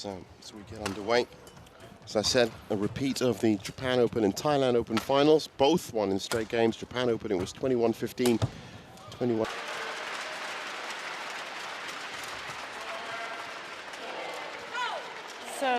So as we get underway, as I said, a repeat of the Japan Open and Thailand Open finals, both won in straight games. Japan Open, it was 21-15, 21. So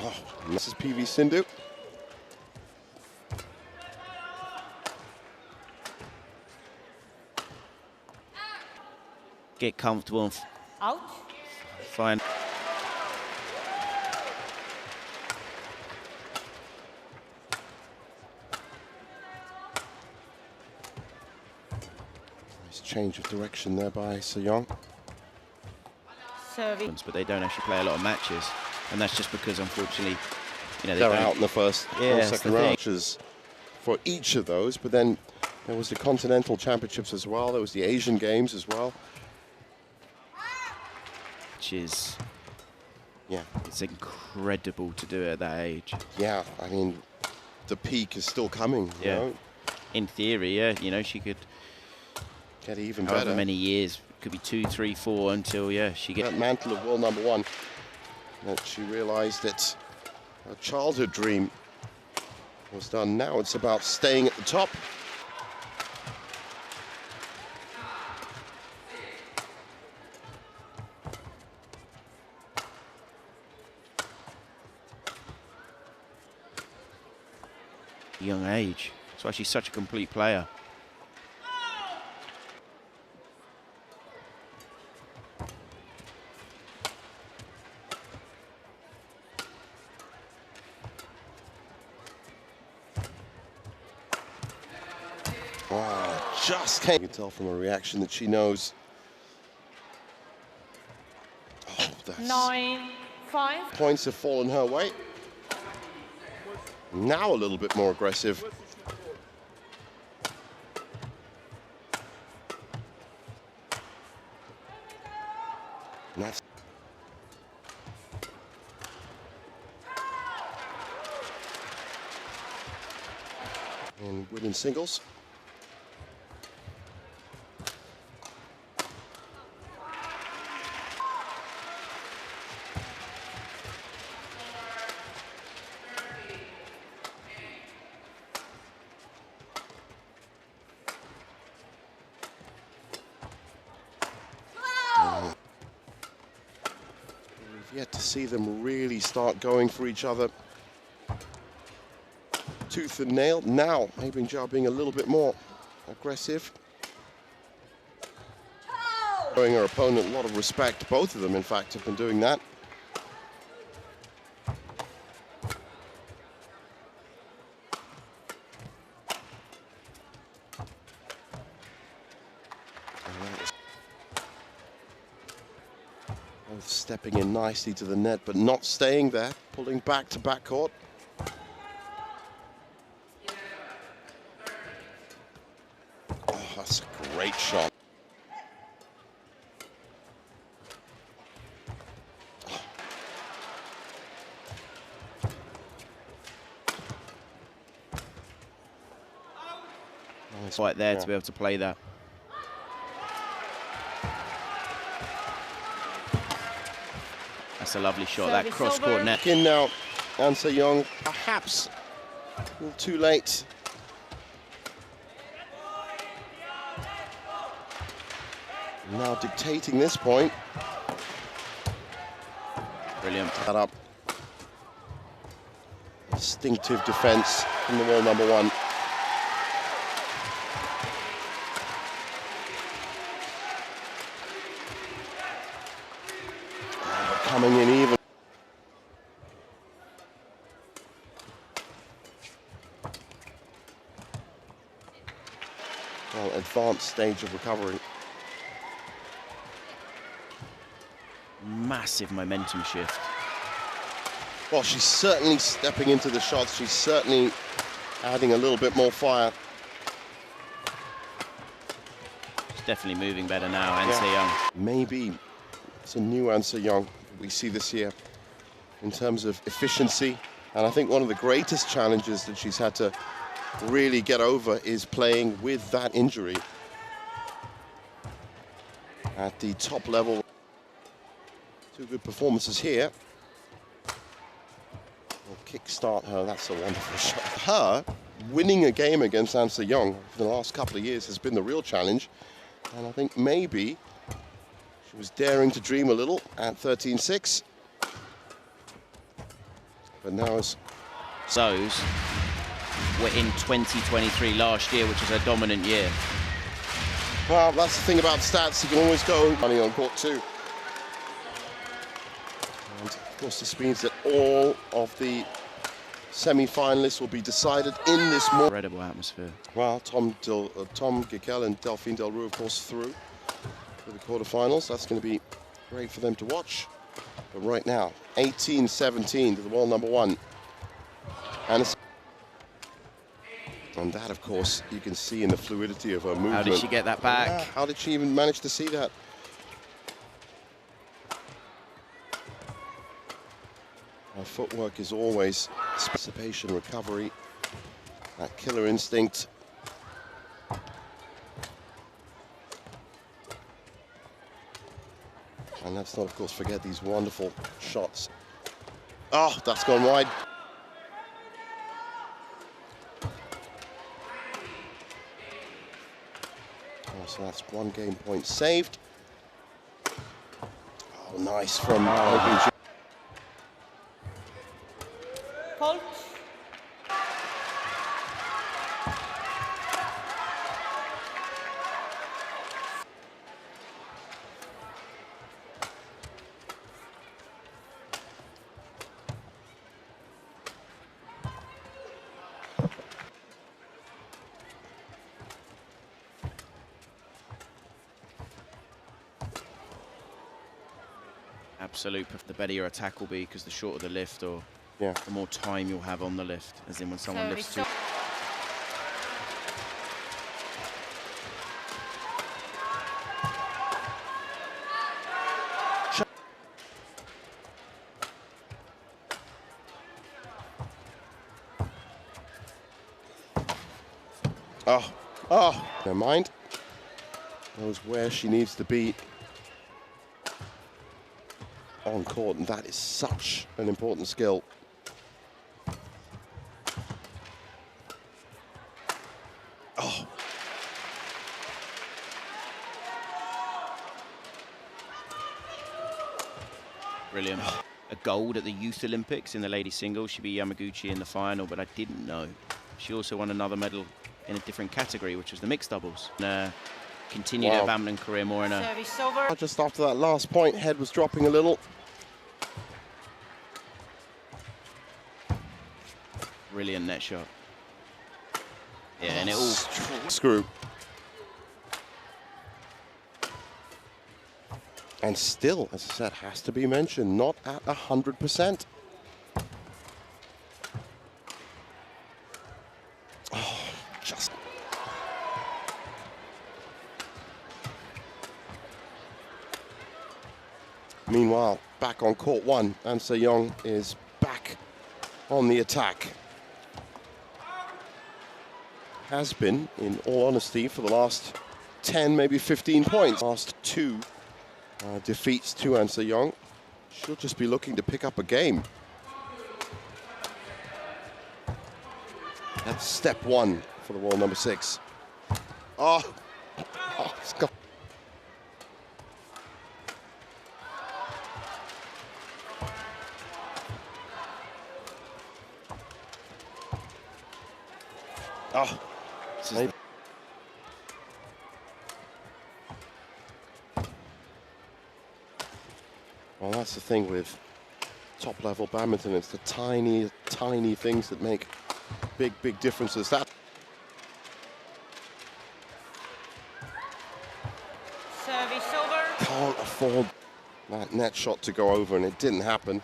Oh, this is PV Sindhu. Get comfortable and out. find. Nice change of direction there by Sejong. Serving. But they don't actually play a lot of matches, and that's just because, unfortunately, you know, They're don't. out in the first Yeah, or that's second the thing. rounds for each of those, but then there was the Continental Championships as well. There was the Asian Games as well. Which is, Yeah, it's incredible to do it at that age. yeah. I mean, the peak is still coming. You Yeah. know, In theory, yeah, you know, she could, get even however better. many years, could be 2, 3, 4 until, yeah, she gets. That mantle of world #1, that she realized that her childhood dream was done. Now it's about staying at the top. Young age. That's why she's such a complete player. Oh, just can't. You can tell from her reaction that she knows. Oh, that's 9-5. points have fallen her way. Now a little bit more aggressive. And that's in women's singles. We've yet to see them really start going for each other tooth and nail. Now, maybe Jiao being a little bit more aggressive. Showing her opponent a lot of respect. Both of them, in fact, have been doing that. Both stepping in nicely to the net, but not staying there, pulling back to backcourt. Oh, that's a great shot. Nice. Right there Yeah. to be able to play that. That's a lovely shot, that Service cross-court over. net. In now, An Sejong, perhaps a little too late. Now dictating this point. Brilliant. That up. Instinctive defense from the world #1. Coming in even. Well, advanced stage of recovery. Massive momentum shift. Well, she's certainly stepping into the shots. She's certainly adding a little bit more fire. She's definitely moving better now, and Sejong. Maybe it's a new An Sejong we see this year in terms of efficiency, And I think one of the greatest challenges that she's had to really get over is playing with that injury at the top level. Two good performances here. Will kickstart her. That's a wonderful shot. Her winning a game against An Se-young for the last couple of years has been the real challenge. And I think maybe she was daring to dream a little at 13-6. But now it's... Those were in 2023 last year, which was a dominant year. Well, that's the thing about stats. You can always go money on court two. And of course, this means that all of the semi-finalists will be decided in this more Incredible atmosphere. Well, Tom Gickel and Delphine Delroux, of course, through for the quarterfinals. That's going to be great for them to watch. But right now, 18-17 to the world number one. And that, of course, you can see in the fluidity of her movement. How did she get that back? Yeah, how did she even manage to see that? Her footwork is always anticipation, recovery, that killer instinct. And let's not, of course, forget these wonderful shots. Oh, that's gone wide. Oh, so that's one game point saved. Oh, nice from Fault. Absolute. The better your attack will be, because the shorter the lift, or yeah, the more time you'll have on the lift, as in when someone lifts too. Oh, never mind. Knows where she needs to be on court, and that is such an important skill. Oh. Brilliant. A gold at the Youth Olympics in the ladies singles. She beat Yamaguchi in the final, but I didn't know she also won another medal in a different category, which was the mixed doubles. Continued her badminton career more in a... Service over. Just after that last point, head was dropping a little. Brilliant net shot. Yeah, and it all... Screw. And still, as I said, has to be mentioned, not at 100%. Oh, just... Meanwhile, back on court one, An Se-young is back on the attack. Has been, in all honesty, for the last 10, maybe 15 points. Last two defeats to An Se-young. She'll just be looking to pick up a game. That's step one for the world number 6. Oh, it's got... Oh, maybe. Well, that's the thing with top-level badminton. It's the tiny, tiny things that make big, big differences. That Service over. can't afford that net shot to go over, and it didn't happen.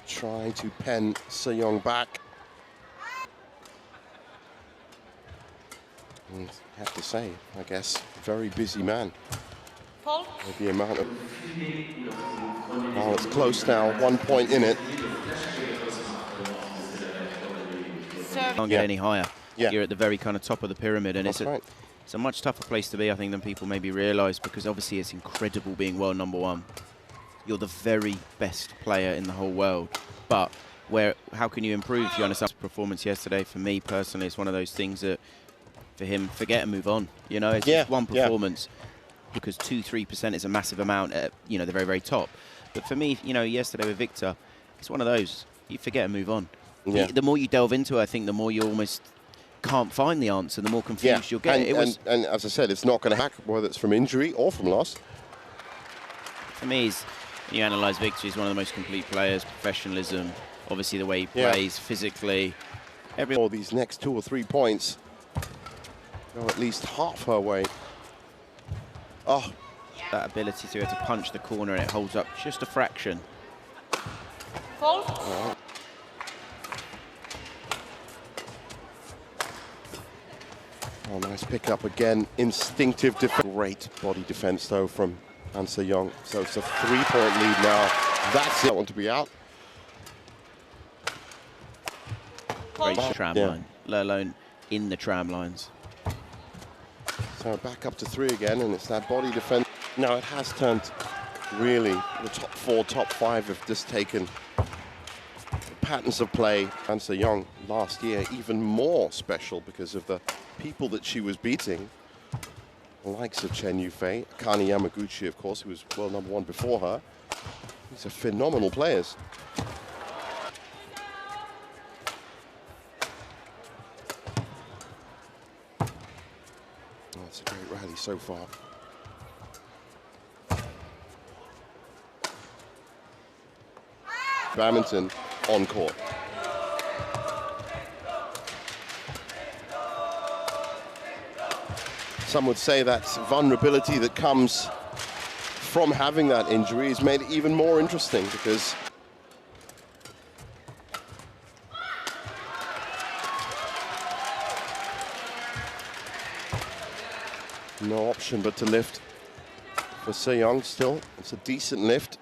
Trying to pen Se-young back. And I have to say, I guess, very busy man. Fault. The amount of... Oh, it's close now, 1 point in it. Service. Can't get any higher. Yeah. You're at the very kind of top of the pyramid, and That's right. it's a much tougher place to be, I think, than people maybe realise, because obviously it's incredible being world #1. You're the very best player in the whole world, but how can you improve? You understand performance yesterday, for me personally, it's one of those things that for him, forget and move on. You know, it's just one performance, because 2-3% is a massive amount at, you know, the very, very top. But for me, you know, yesterday with Victor, it's one of those, you forget and move on. Yeah. The more you delve into it, I think the more you almost can't find the answer, the more confused you'll get. And as I said, it's not going to hack, whether it's from injury or from loss. For me, when you analyse Victor, he's one of the most complete players, professionalism, obviously the way he plays, physically. All these next 2 or 3 points go at least half her way. Oh. That ability to be able to punch the corner, and it holds up just a fraction. Fault. Right. Oh, nice pick up again. Instinctive defense. Great body defense, though, from An Se-young. So it's a 3-point lead now. That's it. I want to be out. Great tram line, let alone in the tram lines. So back up to 3 again, and it's that body defense. Now it has turned, really, the top 4, top 5 have just taken patterns of play. An Se-young last year even more special because of the people that she was beating. The likes of Chen Yufei, Akane Yamaguchi, of course, who was world #1 before her. These are phenomenal players. Oh, it's a great rally so far. Badminton on court. Some would say that vulnerability that comes from having that injury has made it even more interesting, because no option but to lift for Se-young still. It's a decent lift.